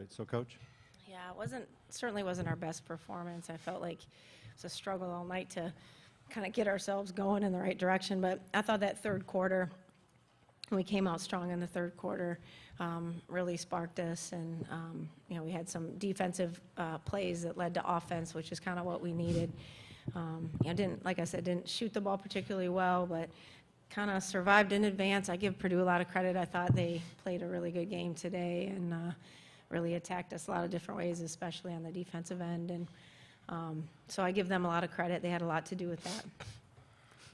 So, Coach? Yeah, certainly wasn't our best performance. I felt like it was a struggle all night to kind of get ourselves going in the right direction. But I thought that third quarter, we came out strong in the third quarter, really sparked us. And, we had some defensive plays that led to offense, which is kind of what we needed. Like I said, didn't shoot the ball particularly well, but kind of survived in advance. I give Purdue a lot of credit. I thought they played a really good game today and really attacked us a lot of different ways, especially on the defensive end. And so I give them a lot of credit. They had a lot to do with that.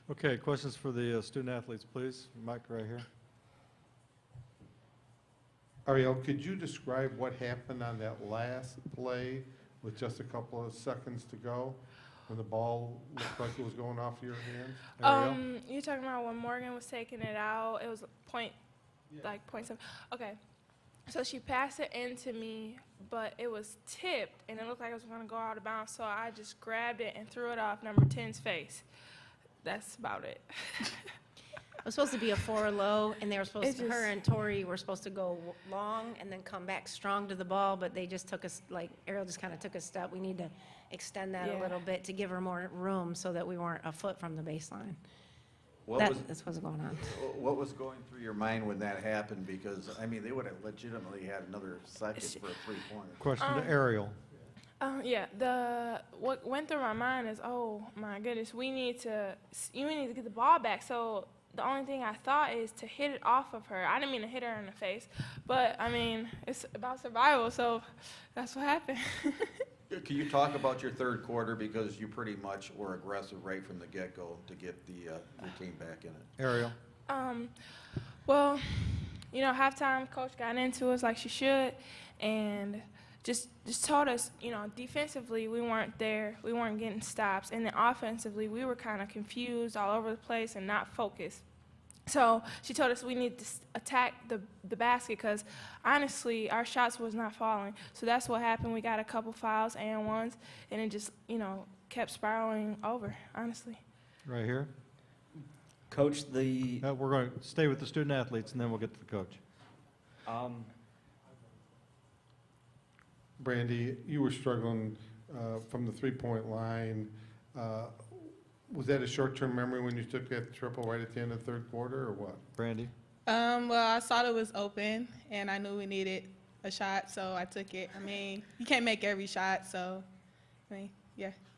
Okay, questions for the student athletes, please. Mike, right here. Ariel, could you describe what happened on that last play with just a couple of seconds to go when the ball looked like it was going off your hands? Ariel? You're talking about when Morgan was taking it out. It was point 7. Okay. So she passed it into me, but it was tipped, and it looked like it was going to go out of bounds. So I just grabbed it and threw it off number 10's face. That's about it. It was supposed to be a 4 low, and they were supposed to, her and Tori were supposed to go long and then come back strong to the ball, but they just took us, like Ariel just kind of took a step. We need to extend that a little bit to give her more room so that we weren't a foot from the baseline. That's what's going on. What was going through your mind when that happened? Because, I mean, they would have legitimately had another second for a three-pointer. Question to Ariel. What went through my mind is, oh my goodness, you need to get the ball back. So the only thing I thought is to hit it off of her. I didn't mean to hit her in the face, but I mean, it's about survival, so that's what happened. Can you talk about your third quarter, because you pretty much were aggressive right from the get-go to get your team back in it? Ariel. Well, halftime coach got into us like she should, and just told us, defensively we weren't there, we weren't getting stops, and then offensively we were kind of confused all over the place and not focused. So she told us we need to attack the basket because, honestly, our shots was not falling. So that's what happened. We got a couple fouls and ones, and it just, kept spiraling over, honestly. Right here. Coach, we're going to stay with the student athletes, and then we'll get to the coach. Brandy, you were struggling from the three-point line. Was that a short-term memory when you took that triple right at the end of the third quarter, or what? Brandy? Well, I saw it was open, and I knew we needed a shot, so I took it. I mean, you can't make every shot, so, you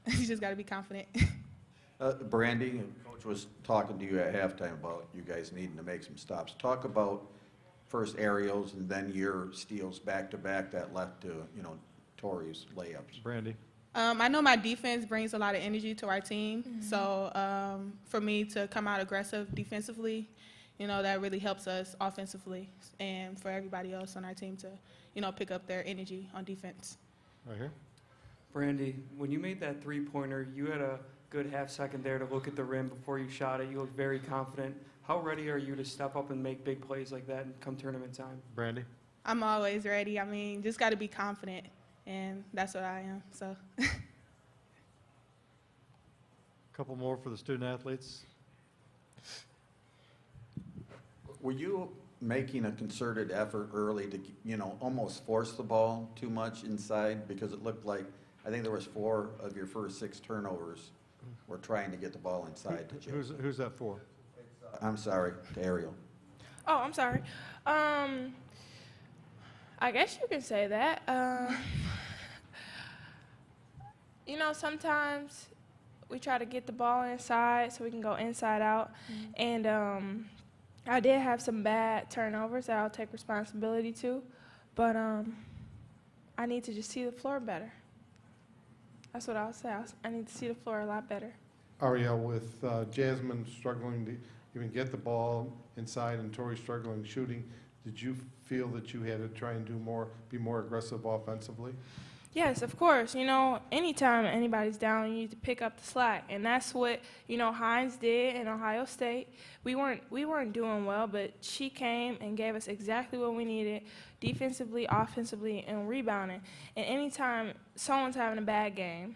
just got to be confident. Brandy, Coach was talking to you at halftime about you guys needing to make some stops. Talk about first Ariel's and then your steals back-to-back that led to, Tori's layups. Brandy? I know my defense brings a lot of energy to our team, so for me to come out aggressive defensively, that really helps us offensively, and for everybody else on our team to, pick up their energy on defense. Right here. Brandy, when you made that three-pointer, you had a good half second there to look at the rim before you shot it. You looked very confident. How ready are you to step up and make big plays like that and come tournament time? Brandy? I'm always ready. I mean, just got to be confident, and that's what I am, so. A couple more for the student athletes. Were you making a concerted effort early to, almost force the ball too much inside? Because it looked like, I think there was 4 of your first 6 turnovers were trying to get the ball inside to Jay. Who's that for? I'm sorry, to Ariel. Oh, I'm sorry. I guess you can say that. Sometimes we try to get the ball inside so we can go inside out. And I did have some bad turnovers that I'll take responsibility to. But I need to just see the floor better. That's what I'll say. I need to see the floor a lot better. Ariel, with Jasmine struggling to even get the ball inside and Tori struggling shooting, did you feel that you had to try and be more aggressive offensively? Yes, of course. Anytime anybody's down, you need to pick up the slack, and that's what Hines did in Ohio State. We weren't doing well, but she came and gave us exactly what we needed, defensively, offensively, and rebounding. And anytime someone's having a bad game,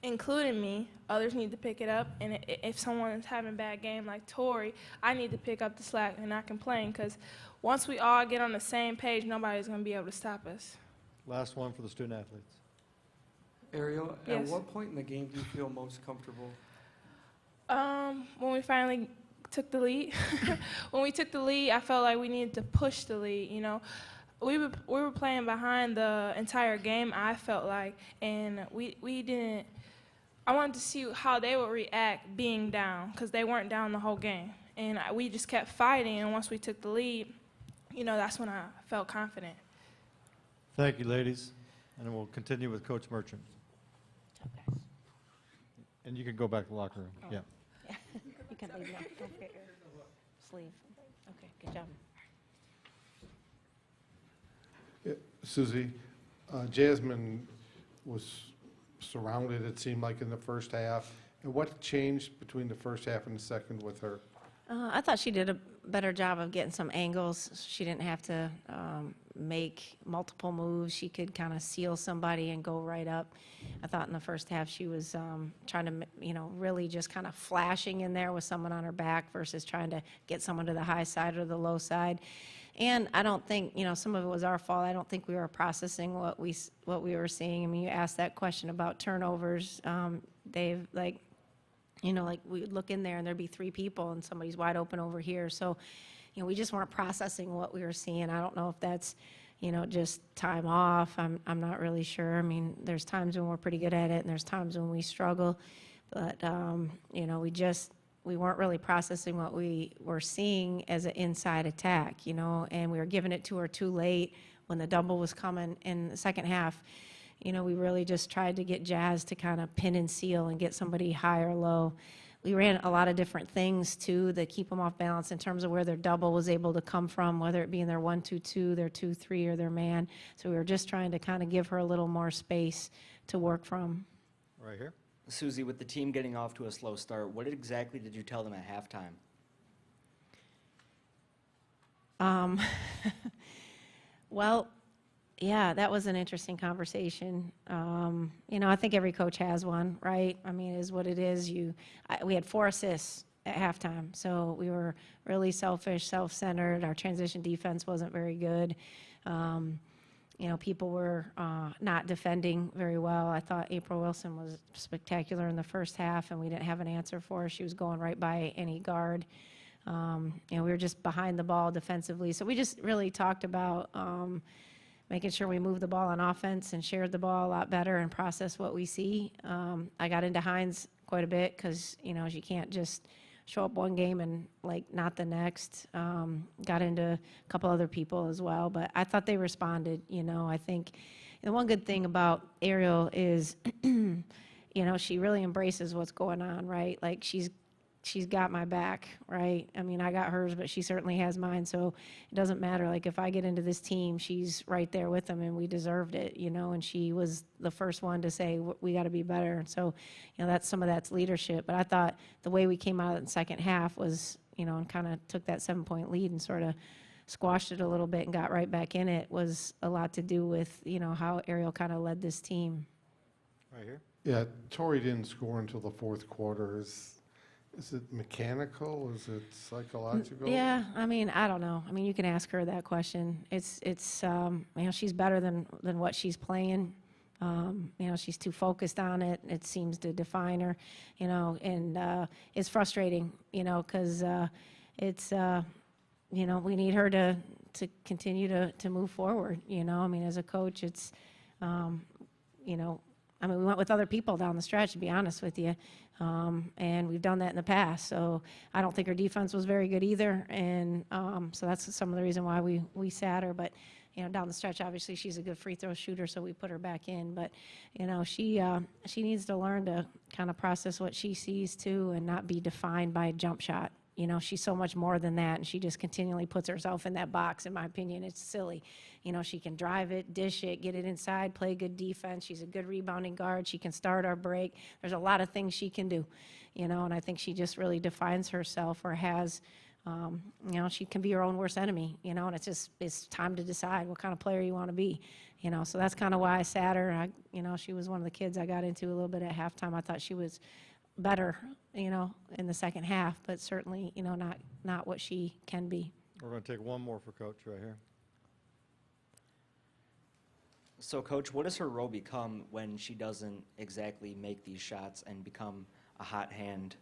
including me, others need to pick it up. And if someone's having a bad game like Tori, I need to pick up the slack and not complain, because once we all get on the same page, nobody's going to be able to stop us. Last one for the student athletes. Ariel, at Yes. what point in the game do you feel most comfortable? When we finally took the lead. When we took the lead, I felt like we needed to push the lead. You know, we were playing behind the entire game. I felt like, and we didn't. I wanted to see how they would react being down, because they weren't down the whole game, and we just kept fighting. And once we took the lead, you know, that's when I felt confident. Thank you, ladies. And then we'll continue with Coach Merchant. Okay. And you can go back to the locker room. Oh. Yeah. You can leave now. Don't forget your sleeve. Okay, good job. Susie, Jasmine was surrounded, it seemed like, in the first half. And what changed between the first half and the second with her? I thought she did a better job of getting some angles. She didn't have to make multiple moves. She could kind of seal somebody and go right up. I thought in the first half she was trying to, really just kind of flashing in there with someone on her back versus trying to get someone to the high side or the low side. And I don't think, some of it was our fault. I don't think we were processing what we were seeing. I mean, you asked that question about turnovers, Dave, like we would look in there and there'd be 3 people and somebody's wide open over here. So, we just weren't processing what we were seeing. I don't know if that's, just time off. I'm not really sure. I mean, there's times when we're pretty good at it and there's times when we struggle. But, we weren't really processing what we were seeing as an inside attack, and we were giving it to her too late when the double was coming in the second half. We really just tried to get Jazz to kind of pin and seal and get somebody high or low. We ran a lot of different things, too, that keep them off balance in terms of where their double was able to come from, whether it be in their 1-2-2, their 2-3, or their man. So we were just trying to kind of give her a little more space to work from. Right here. Susie, with the team getting off to a slow start, what exactly did you tell them at halftime? Well, yeah, that was an interesting conversation. I think every coach has one, right? I mean, it is what it is. We had 4 assists at halftime, so we were really selfish, self-centered. Our transition defense wasn't very good. People were not defending very well. I thought April Wilson was spectacular in the first half, and we didn't have an answer for her. She was going right by any guard. We were just behind the ball defensively. So we just really talked about making sure we moved the ball on offense and shared the ball a lot better and process what we see. I got into Hines quite a bit because, you can't just show up one game and, not the next. Got into a couple other people as well, but I thought they responded. I think the one good thing about Ariel is, she really embraces what's going on, right? Like, she's got my back, right? I mean, I got hers, but she certainly has mine, so it doesn't matter. Like, if I get into this team, she's right there with them, and we deserved it, and she was the first one to say, we got to be better. And so, that's leadership. But I thought the way we came out in the second half was, and kind of took that 7-point lead and sort of squashed it a little bit and got right back in it, was a lot to do with, how Ariel kind of led this team. Right here. Yeah, Tori didn't score until the fourth quarter. Is it mechanical? Is it psychological? Yeah, I mean, I don't know. I mean, you can ask her that question. It's she's better than what she's playing. She's too focused on it. It seems to define her, and it's frustrating, because it's, we need her to continue to move forward, I mean, as a coach, it's, I mean, we went with other people down the stretch, to be honest with you, and we've done that in the past. So I don't think her defense was very good either, and so that's some of the reason why we sat her. But down the stretch, obviously she's a good free throw shooter, so we put her back in. But she needs to learn to kind of process what she sees too, and not be defined by a jump shot. She's so much more than that, and she just continually puts herself in that box. In my opinion, it's silly. She can drive it, dish it, get it inside, play good defense. She's a good rebounding guard. She can start our break. There's a lot of things she can do, and I think she just really defines herself, or has, she can be her own worst enemy, and it's time to decide what kind of player you want to be, so that's kind of why I sat her. She was one of the kids I got into a little bit at halftime. I thought she was better, in the second half, but certainly, not what she can be. We're going to take one more for Coach right here. So, Coach, what does her role become when she doesn't exactly make these shots and become a hot hand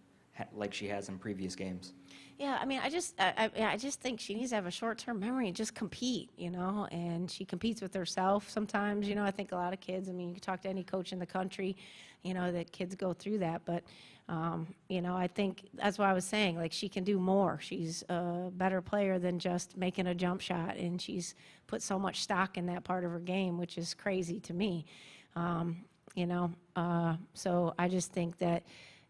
like she has in previous games? Yeah, I mean, I just think she needs to have a short-term memory and just compete, you know, and she competes with herself sometimes, you know. I think a lot of kids, I mean, you can talk to any coach in the country, you know, that kids go through that, but, you know, I think that's why I was saying, like, she can do more. She's a better player than just making a jump shot, and she's put so much stock in that part of her game, which is crazy to me, you know. So I just think that,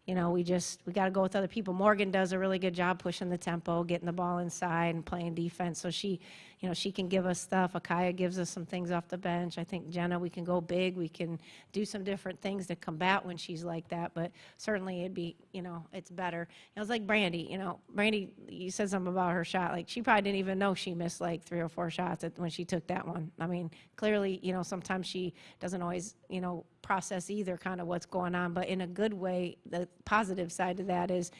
you know, we got to go with other people. Morgan does a really good job pushing the tempo, getting the ball inside and playing defense. So she, you know, she can give us stuff. Akaya gives us some things off the bench. I think Jenna, we can go big. We can do some different things to combat when she's like that. But certainly it'd be, you know, it's better. It was like Brandy, you know. Brandy, you said something about her shot. Like, she probably didn't even know she missed like 3 or 4 shots when she took that one. I mean, clearly, you know, sometimes she doesn't always, you know, process either kind of what's going on, but in a good way. The positive side of that is,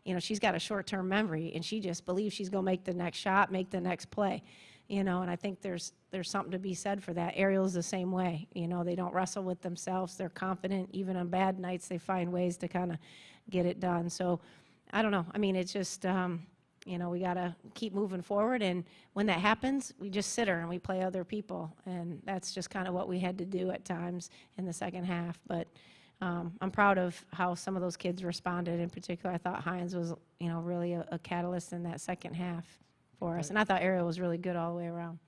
you know, she's got a short-term memory, and she just believes she's going to make the next shot, make the next play, you know, and I think there's something to be said for that. Ariel's the same way, you know. They don't wrestle with themselves. They're confident. Even on bad nights, they find ways to kind of get it done. So I don't know. I mean, it's just, you know, we got to keep moving forward, and when that happens, we just sit her and we play other people, and that's just kind of what we had to do at times in the second half. But I'm proud of how some of those kids responded. In particular, I thought Hines was, you know, really a catalyst in that second half for us, and I thought Ariel was really good all the way around.